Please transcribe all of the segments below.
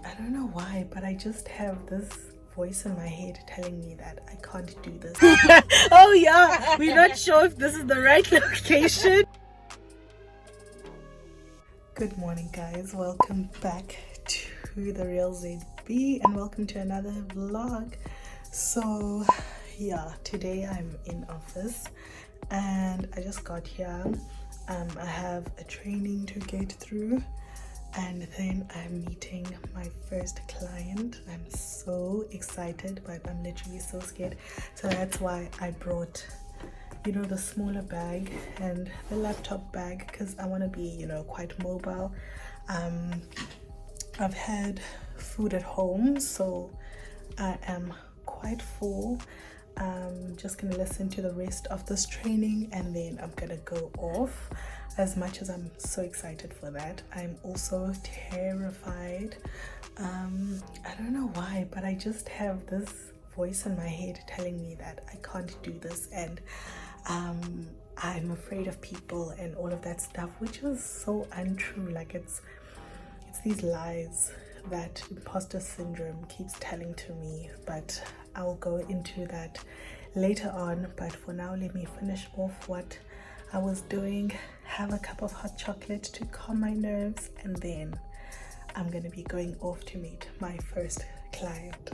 I don't know why, but I just have this voice in my head telling me that I can't do this. Oh yeah, we're not sure if this is the right location. Good morning guys, welcome back to the Real ZB and welcome to another vlog. So yeah, today I'm in office and I just got here. I have a training to get through and then I'm meeting my first client. I'm so excited, but I'm literally so scared. So that's why I brought, you know, the smaller bag and the laptop bag, because I want to be, you know, quite mobile. I've had food at home, so I am quite full. I'm just gonna listen to the rest of this training and then I'm gonna go off. As much as I'm so excited for that, I'm also terrified. I don't know why, but I just have this voice in my head telling me that I can't do this, and I'm afraid of people and all of that stuff, which is so untrue. Like it's these lies that imposter syndrome keeps telling to me, but I'll go into that later on. But for now, let me finish off what I was doing, have a cup of hot chocolate to calm my nerves, and then I'm gonna be going off to meet my first client.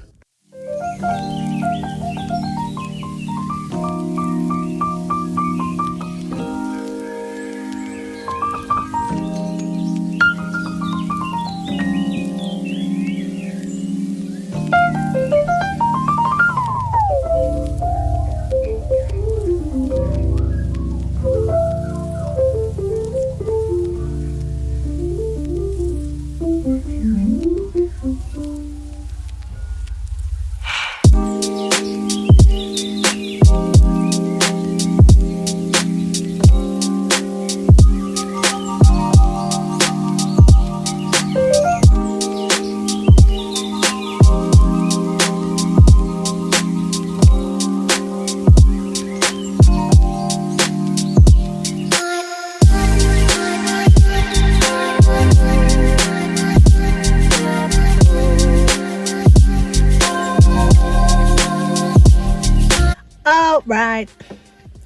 Right,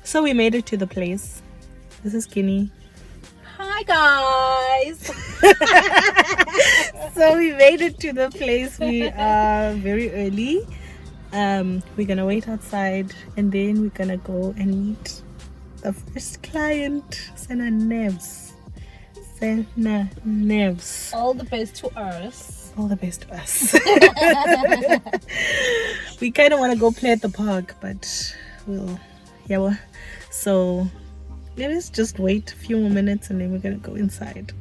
so we made it to the place. This is Guinea. Hi guys. So we made it to the place. We are very early. We're gonna wait outside and then we're gonna go and meet the first client. Senna Nevs. All the best to us. All the best to us. We kind of want to go play at the park, but so let's just wait a few more minutes and then we're gonna go inside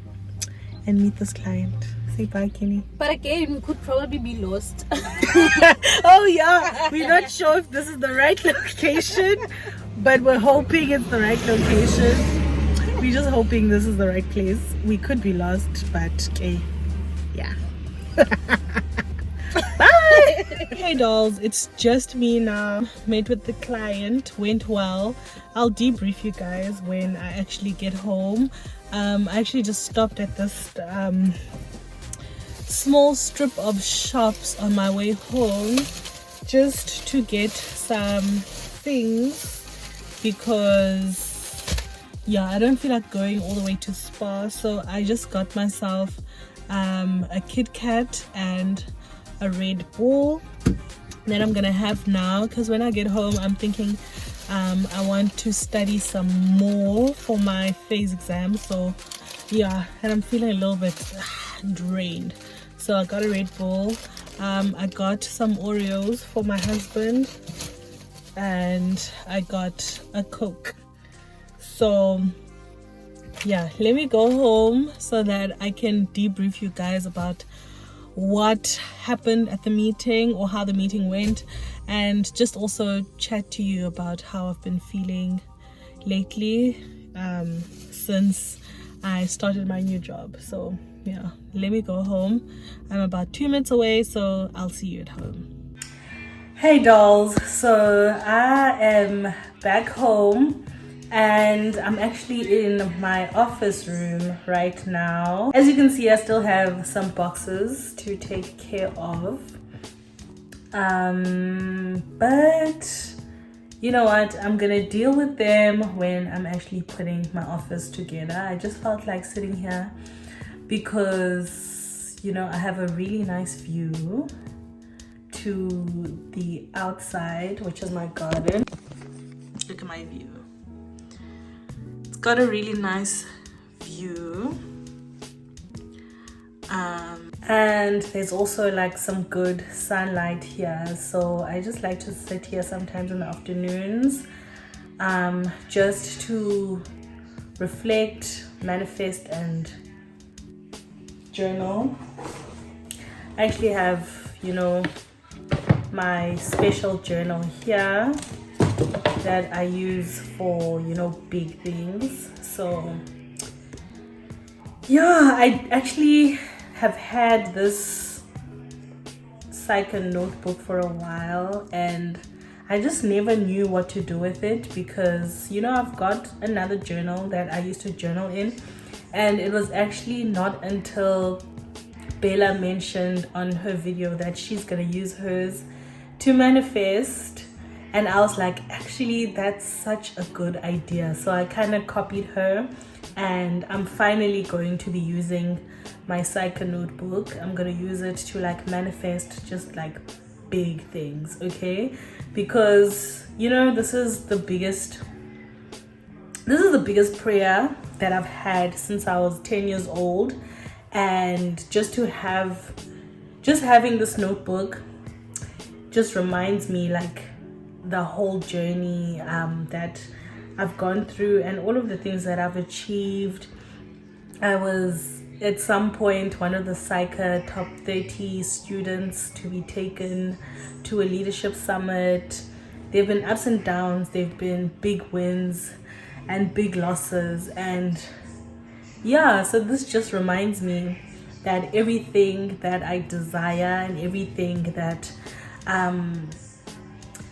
and meet this client. Say bye, Kenny. But again, we could probably be lost. Oh yeah, we're not sure if this is the right location, but we're hoping it's the right location. We're just hoping this is the right place. We could be lost, but okay, yeah. Bye. Hey dolls, it's just me now. Met with the client, went well. I'll debrief you guys when I actually get home. I actually just stopped at this small strip of shops on my way home just to get some things, because yeah, I don't feel like going all the way to Spa, so I just got myself a Kit Kat and a Red Bull that I'm gonna have now, because when I get home I'm thinking I want to study some more for my phase exam. So yeah, and I'm feeling a little bit drained, so I got a Red Bull. I got some Oreos for my husband and I got a Coke. So yeah, let me go home so that I can debrief you guys about what happened at the meeting or how the meeting went, and just also chat to you about how I've been feeling lately since I started my new job. So yeah, let me go home. I'm about 2 minutes away, so I'll see you at home. Hey dolls, so I am back home And I'm actually in my office room right now. As you can see, I still have some boxes to take care of. But you know what, I'm gonna deal with them when I'm actually putting my office together. I just felt like sitting here because, you know, I have a really nice view to the outside, which is my garden. Look at my view. It's got a really nice view. And there's also like some good sunlight here, so I just like to sit here sometimes in the afternoons, just to reflect, manifest, and journal. I actually have, you know, my special journal here that I use for, you know, big things. So yeah, I actually have had this psycho notebook for a while, and I just never knew what to do with it because, you know, I've got another journal that I used to journal in, and it was actually not until Bella mentioned on her video that she's gonna use hers to manifest, and I was like, actually that's such a good idea. So I kind of copied her, and I'm finally going to be using my psycho notebook. I'm gonna use it to like manifest just like big things, okay? Because, you know, this is the biggest prayer that I've had since I was 10 years old. And having this notebook just reminds me like the whole journey that I've gone through and all of the things that I've achieved. I was at some point one of the Psycha top 30 students to be taken to a leadership summit. There have been ups and downs, there have been big wins and big losses, and yeah, so this just reminds me that everything that I desire and everything that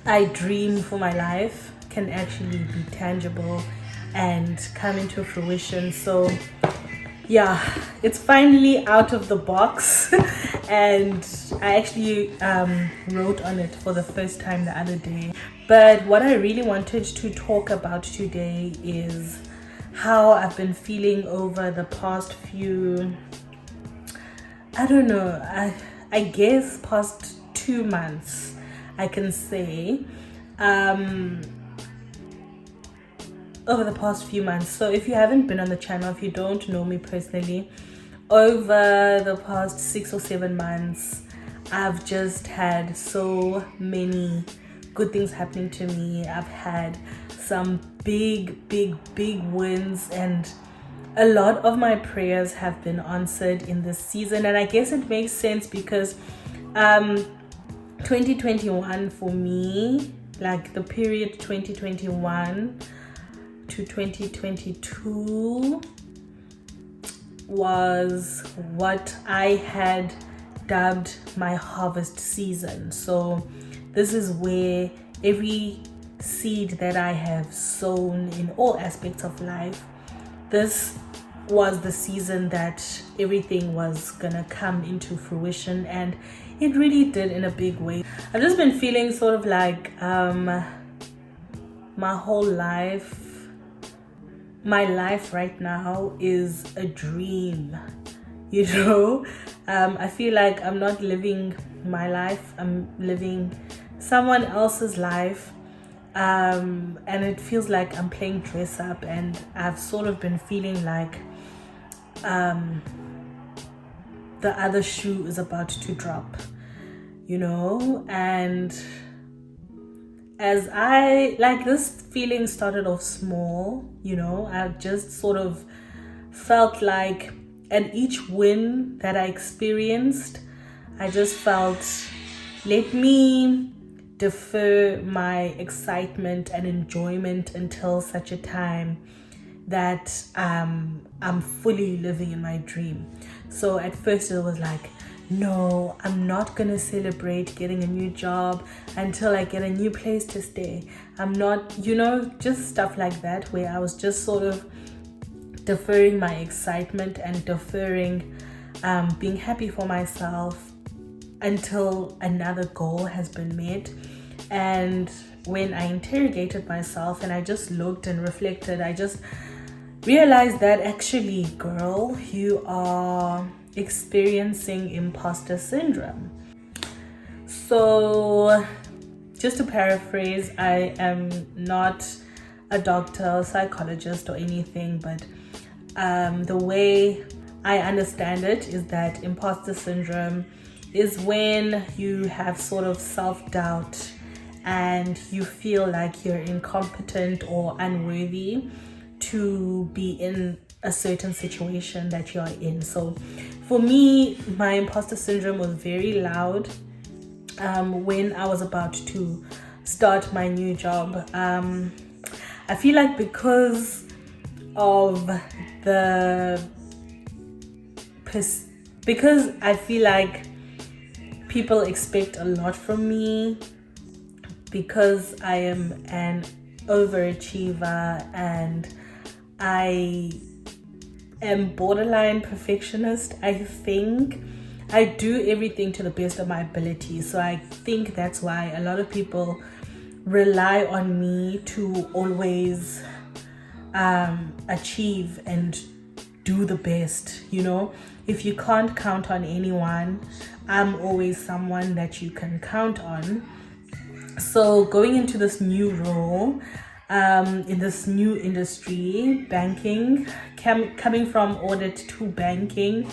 I dream for my life can actually be tangible and come into fruition. So yeah, it's finally out of the box and I actually wrote on it for the first time the other day. But what I really wanted to talk about today is how I've been feeling over the past few, I don't know, I guess past 2 months, I can say, over the past few months. So if you haven't been on the channel, if you don't know me personally, over the past 6 or 7 months, I've just had so many good things happening to me. I've had some big wins, and a lot of my prayers have been answered in this season. And I guess it makes sense because 2021 for me, like the period 2021 to 2022 was what I had dubbed my harvest season. So this is where every seed that I have sown in all aspects of life, this was the season that everything was gonna come into fruition, and it really did in a big way. I've just been feeling sort of like my life right now is a dream, you know. I feel like I'm not living my life, I'm living someone else's life, and it feels like I'm playing dress up, and I've sort of been feeling like the other shoe is about to drop, you know. And as I like, this feeling started off small, you know. I just sort of felt like at each win that I experienced, I just felt, let me defer my excitement and enjoyment until such a time that I'm fully living in my dream. So at first it was like, no, I'm not gonna celebrate getting a new job until I get a new place to stay. I'm not, just stuff like that, where I was just sort of deferring my excitement and deferring being happy for myself until another goal has been met. And when I interrogated myself and I just looked and reflected, I just realized that actually, girl, you are experiencing imposter syndrome. So, just to paraphrase, I am not a doctor or psychologist or anything, but the way I understand it is that imposter syndrome is when you have sort of self-doubt and you feel like you're incompetent or unworthy to be in a certain situation that you're in. So for me, my imposter syndrome was very loud when I was about to start my new job. I feel like because of because I feel like people expect a lot from me, because I am an overachiever and I am borderline perfectionist. I think I do everything to the best of my ability. So I think that's why a lot of people rely on me to always achieve and do the best. If you can't count on anyone, I'm always someone that you can count on. So going into this new role, in this new industry, banking, coming from audit to banking,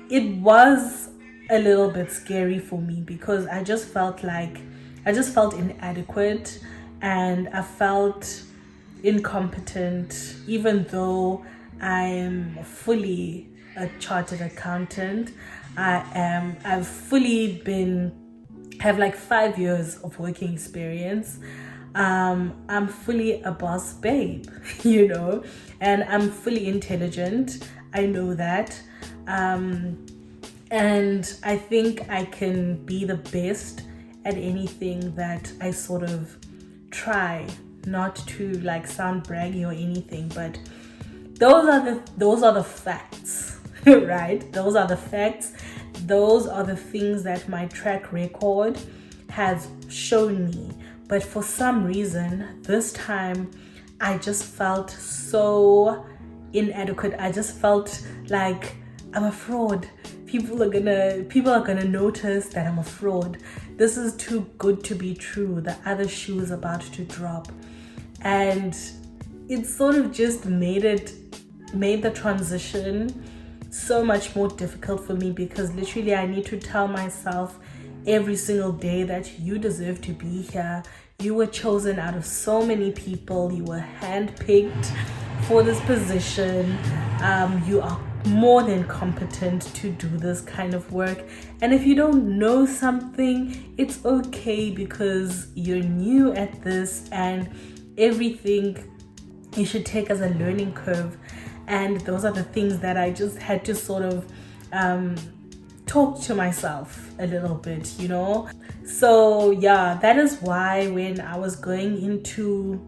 it was a little bit scary for me, because I just felt inadequate and I felt incompetent, even though I'm fully a chartered accountant. I've fully have like 5 years of working experience. I'm fully a boss babe, and I'm fully intelligent. I know that. And I think I can be the best at anything that I sort of try, not to like sound braggy or anything, but those are the facts. Right? Those are the facts. Those are the things that my track record has shown me. But for some reason, this time, I just felt so inadequate. I just felt like I'm a fraud. People are gonna notice that I'm a fraud. This is too good to be true. The other shoe is about to drop. And it sort of just made the transition so much more difficult for me, because literally I need to tell myself every single day that you deserve to be here. You were chosen out of so many people. You were handpicked for this position. You are more than competent to do this kind of work. And if you don't know something, it's okay, because you're new at this, and everything you should take as a learning curve. And those are the things that I just had to sort of talk to myself a little bit, So yeah, that is why when I was going into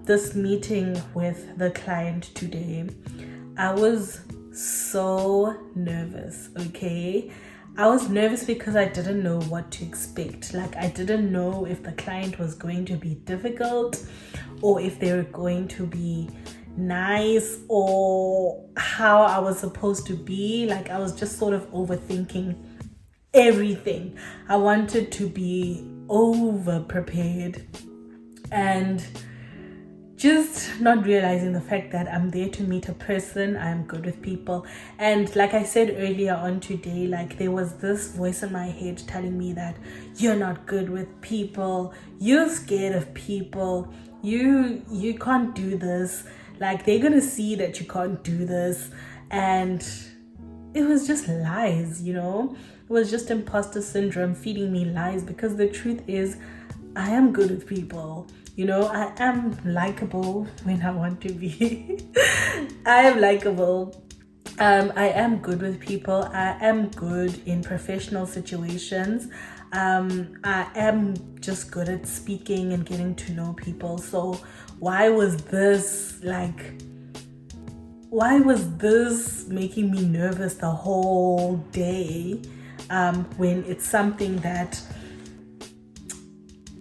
this meeting with the client today, I was so nervous, okay? I was nervous because I didn't know what to expect. Like, I didn't know if the client was going to be difficult, or if they were going to be nice, or how I was supposed to be. Like, I was just sort of overthinking everything. I wanted to be over prepared, and just not realizing the fact that I'm there to meet a person. I'm good with people. And like I said earlier on today, like, there was this voice in my head telling me that you're not good with people, you're scared of people, you can't do this, like, they're gonna see that you can't do this. And it was just lies, it was just imposter syndrome feeding me lies, because the truth is, I am good with people. I am likable when I want to be. I am likable. I am good with people. I am good in professional situations. I am just good at speaking and getting to know people. So why was this making me nervous the whole day, when it's something that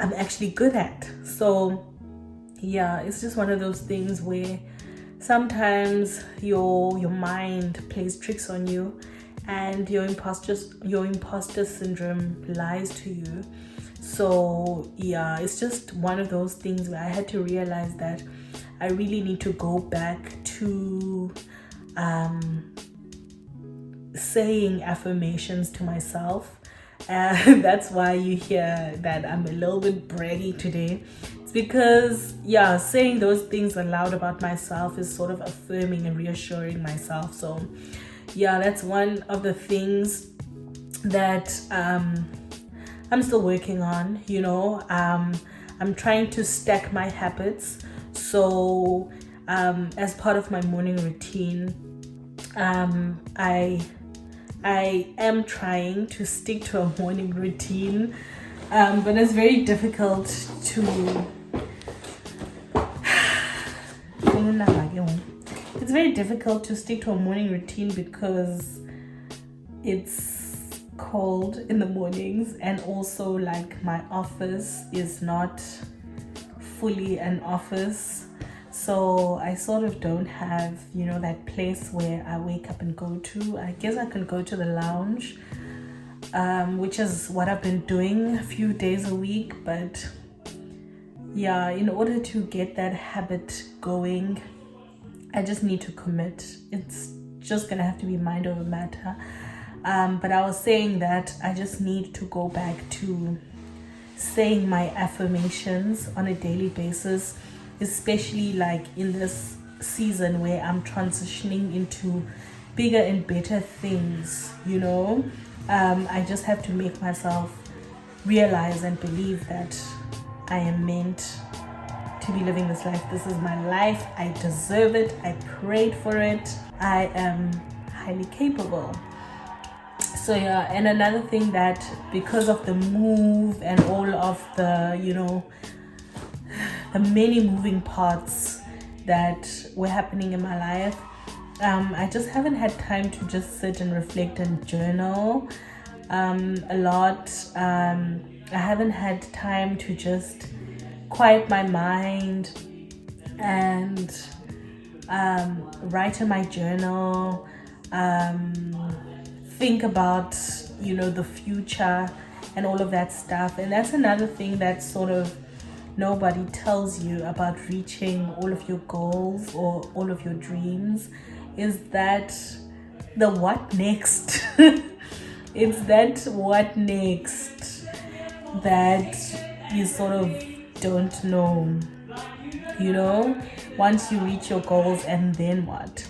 I'm actually good at? So yeah, it's just one of those things where sometimes your mind plays tricks on you, and your imposter syndrome lies to you. So yeah, it's just one of those things where I had to realize that I really need to go back to saying affirmations to myself. And that's why you hear that I'm a little bit braggy today. It's because, yeah, saying those things aloud about myself is sort of affirming and reassuring myself. So yeah, that's one of the things that I'm still working on. I'm trying to stack my habits. So as part of my morning routine, I am trying to stick to a morning routine, but it's very difficult to stick to a morning routine because it's cold in the mornings, and also like my office is not fully an office. So I sort of don't have, that place where I wake up and go to. I guess I can go to the lounge, which is what I've been doing a few days a week. But yeah, in order to get that habit going, I just need to commit. It's just gonna have to be mind over matter. But I was saying that I just need to go back to saying my affirmations on a daily basis, especially like in this season where I'm transitioning into bigger and better things. I just have to make myself realize and believe that I am meant to be living this life. This is my life. I deserve it. I prayed for it. I am highly capable. So yeah, and another thing that because of the move and all of the, the many moving parts that were happening in my life, I just haven't had time to just sit and reflect and journal a lot. I haven't had time to just quiet my mind and write in my journal, think about the future and all of that stuff. And that's another thing that sort of nobody tells you about reaching all of your goals or all of your dreams, is that the what next. It's that what next that you sort of don't know. Once you reach your goals, and then what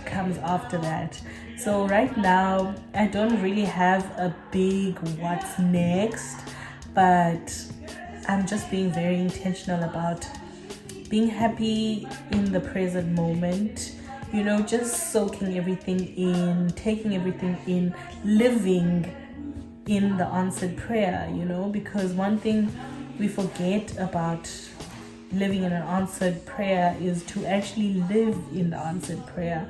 comes after that. So right now I don't really have a big what's next, but I'm just being very intentional about being happy in the present moment, just soaking everything in, taking everything in, living in the answered prayer, because one thing we forget about living in an answered prayer is to actually live in the answered prayer.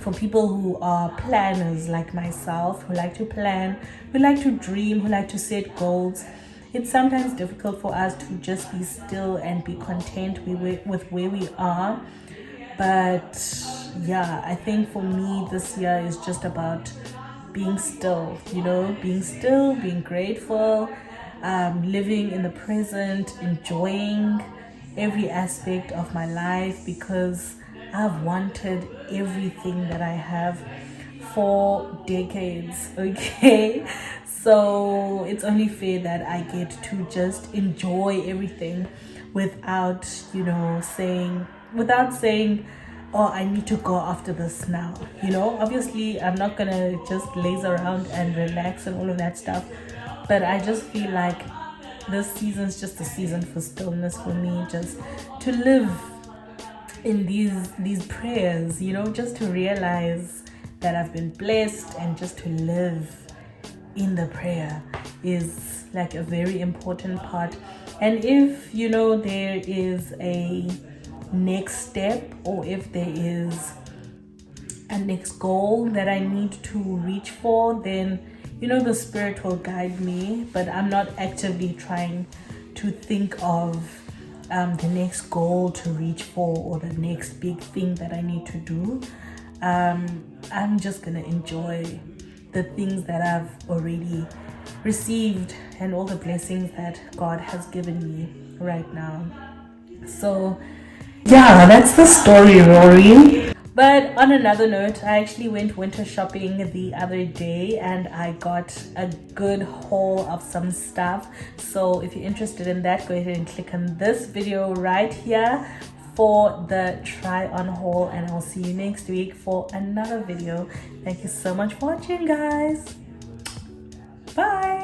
For people who are planners like myself, who like to plan, who like to dream, who like to set goals, it's sometimes difficult for us to just be still and be content with where we are. But yeah, I think for me this year is just about being still, being grateful, living in the present, enjoying every aspect of my life, because I've wanted everything that I have for decades, okay? So it's only fair that I get to just enjoy everything without saying, oh, I need to go after this now. Obviously I'm not gonna just laze around and relax and all of that stuff, but I just feel like this season's just a season for stillness for me, just to live in these prayers, you know, just to realize that I've been blessed, and just to live in the prayer is like a very important part. And if you know there is a next step, or if there is a next goal that I need to reach for, then you know the Spirit will guide me. But I'm not actively trying to think of the next goal to reach for, or the next big thing that I need to do. I'm just gonna enjoy the things that I've already received, and all the blessings that God has given me right now. So yeah, that's the story, Rory. But on another note, I actually went winter shopping the other day, and I got a good haul of some stuff. So if you're interested in that, go ahead and click on this video right here for the try on haul, and I'll see you next week for another video. Thank you so much for watching, guys. Bye.